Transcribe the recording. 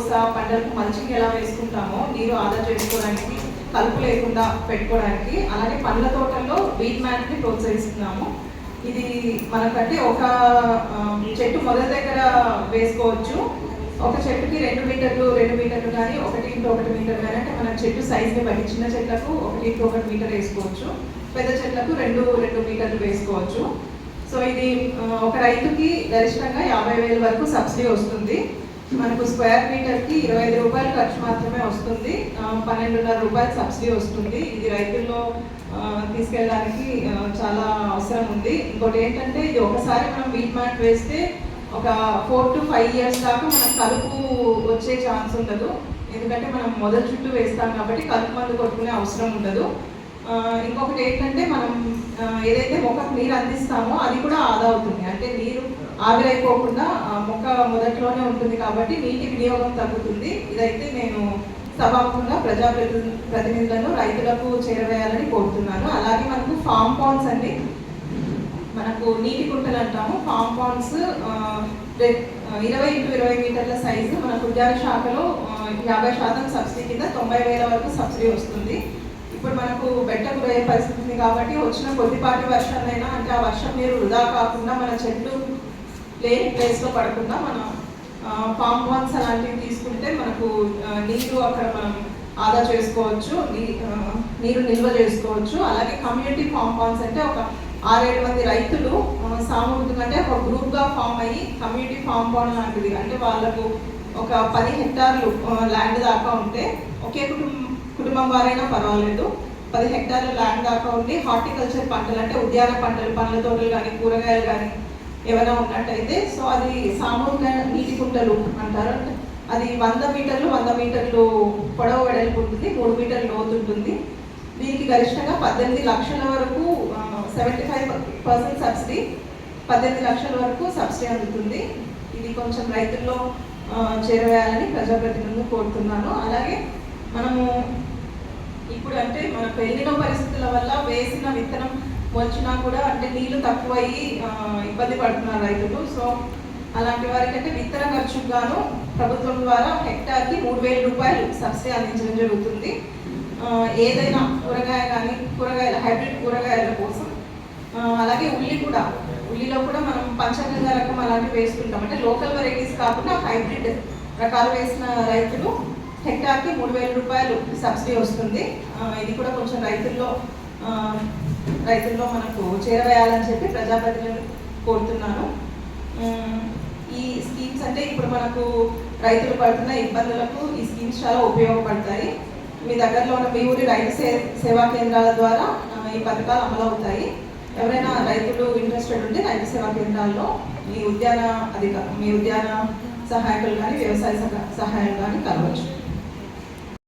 దోస పంటలకు మల్చింగ్ ఎలా వేసుకుంటామో నీరు ఆదా చేసుకోవడానికి, కలుపు లేకుండా పెట్టుకోవడానికి, అలాగే పండ్ల తోటల్లో వీట్ మ్యాట్ని ప్రోత్సహిస్తున్నాము. ఇది మనకంటే ఒక చెట్టు మొదల దగ్గర వేసుకోవచ్చు. ఒక చెట్టుకి 2 మీటర్లు కానీ 1x1 మీటర్ కానీ, అంటే మన చెట్టు సైజుని బట్టి చిన్న చెట్లకు 1x1 మీటర్ వేసుకోవచ్చు, పెద్ద చెట్లకు 2 మీటర్లు వేసుకోవచ్చు. సో ఇది ఒక రైతుకి గరిష్టంగా 50,000 వరకు సబ్సిడీ వస్తుంది. మనకు స్క్వేర్ మీటర్కి 25 రూపాయలు ఖర్చు మాత్రమే వస్తుంది, 12.5 రూపాయలు సబ్సిడీ వస్తుంది. ఇది రైతుల్లో తీసుకెళ్ళడానికి చాలా అవసరం ఉంది. ఇంకోటి ఏంటంటే ఇది ఒకసారి మనం వీట్ మ్యాట్ వేస్తే ఒక 4 to 5 years దాకా మనకు కలుపు వచ్చే ఛాన్స్ ఉండదు. ఎందుకంటే మనం మొదటి చుట్టూ వేస్తాం కాబట్టి కలుపు మందు కొట్టుకునే అవసరం ఉండదు. ఇంకొకటి ఏంటంటే మనం ఏదైతే మొక్కకు నీరు అందిస్తామో అది కూడా ఆదా అవుతుంది. అంటే నీరు ఆవిరైపోకుండా మొక్క మొదట్లోనే ఉంటుంది కాబట్టి నీటి వినియోగం తగ్గుతుంది. ఇదైతే నేను సభాముఖంగా ప్రజాప్రతినిధులను రైతులకు చేరవేయాలని కోరుతున్నాను. అలాగే మనకు ఫామ్ పాండ్స్ అండి, మనకు నీటి కుంటలు అంటాము. ఫామ్ పాండ్స్ 20x20 మీటర్ల సైజు మనకు ఉద్యాన శాఖలో 50% సబ్సిడీ కింద 90,000 వరకు సబ్సిడీ వస్తుంది. ఇప్పుడు మనకు బెట్ట గురయ్యే పరిస్థితి ఉంది కాబట్టి వచ్చిన కొద్దిపాటి వర్షాలైనా, అంటే ఆ వర్షం నీరు వృధా కాకుండా మన చెట్లు లేని ప్లేస్లో పడకుండా మనం ఫామ్ పాండ్స్ అలాంటివి తీసుకుంటే మనకు నీరు అక్కడ మనం ఆదా చేసుకోవచ్చు, నీరు నిల్వ చేసుకోవచ్చు. అలాగే కమ్యూనిటీ ఫామ్ పాండ్స్ అంటే ఒక 6-7 మంది రైతులు సామూహికంగా, అంటే ఒక గ్రూప్గా ఫామ్ అయ్యి కమ్యూనిటీ ఫామ్ పాండ్ లాంటిది, అంటే వాళ్ళకు ఒక 10 హెక్టార్లు ల్యాండ్ దాకా ఉంటే, ఒకే కుటుంబం వారైనా పర్వాలేదు, 10 హెక్టార్ల ల్యాండ్ దాకా ఉండి హార్టికల్చర్ పంటలు, అంటే ఉద్యాన పంటలు, పండ్ల తోటలు కానీ కూరగాయలు కానీ ఏమైనా ఉన్నట్టయితే, సో అది సామూహిక నీటి కుంటలు అంటారు. అది 100 మీటర్లు పొడవు వెడల్పు ఉంటుంది, 3 మీటర్లు లోతు ఉంటుంది. దీనికి గరిష్టంగా 18 లక్షల వరకు 75% సబ్సిడీ, 18 లక్షల వరకు సబ్సిడీ అందుతుంది. ఇది కొంచెం రైతుల్లో చేరవేయాలని ప్రజాప్రతినిధులను కోరుతున్నాను. అలాగే మనము ఇప్పుడు అంటే మనకు ఎన్నో పరిస్థితుల వల్ల వేసిన విత్తనం వచ్చినా కూడా అంటే నీళ్లు తక్కువయ్యి ఇబ్బంది పడుతున్నారు రైతులు. సో అలాంటి వారికి అంటే విత్తన ఖర్చుకు గాను ప్రభుత్వం ద్వారా హెక్టార్కి 3,000 రూపాయలు సబ్సిడీ అందించడం జరుగుతుంది. ఏదైనా కూరగాయ కానీ హైబ్రిడ్ కూరగాయల కోసం. అలాగే ఉల్లిలో కూడా మనం పంచగంగ రకం అలాంటివి వేసుకుంటాం, అంటే లోకల్ వెరైటీస్ కాకుండా హైబ్రిడ్ రకాలు వేసిన రైతులు హెక్టార్కి 3,000 రూపాయలు సబ్సిడీ వస్తుంది. ఇది కూడా కొంచెం రైతుల్లో మనకు చేరవేయాలని చెప్పి ప్రజాప్రతినిధులు కోరుతున్నాను. ఈ స్కీమ్స్ అంటే ఇప్పుడు మనకు రైతులు పడుతున్న ఇబ్బందులకు ఈ స్కీమ్స్ చాలా ఉపయోగపడతాయి. మీ దగ్గరలో ఉన్న మీ ఊరి రైతు సేవా కేంద్రాల ద్వారా ఈ పథకాలు అమలు అవుతాయి. ఎవరైనా రైతులు ఇంట్రెస్టెడ్ ఉంటే రైతు సేవా కేంద్రాల్లో మీ ఉద్యాన సహాయకులు కానీ వ్యవసాయ సహాయం కానీ కలవచ్చు.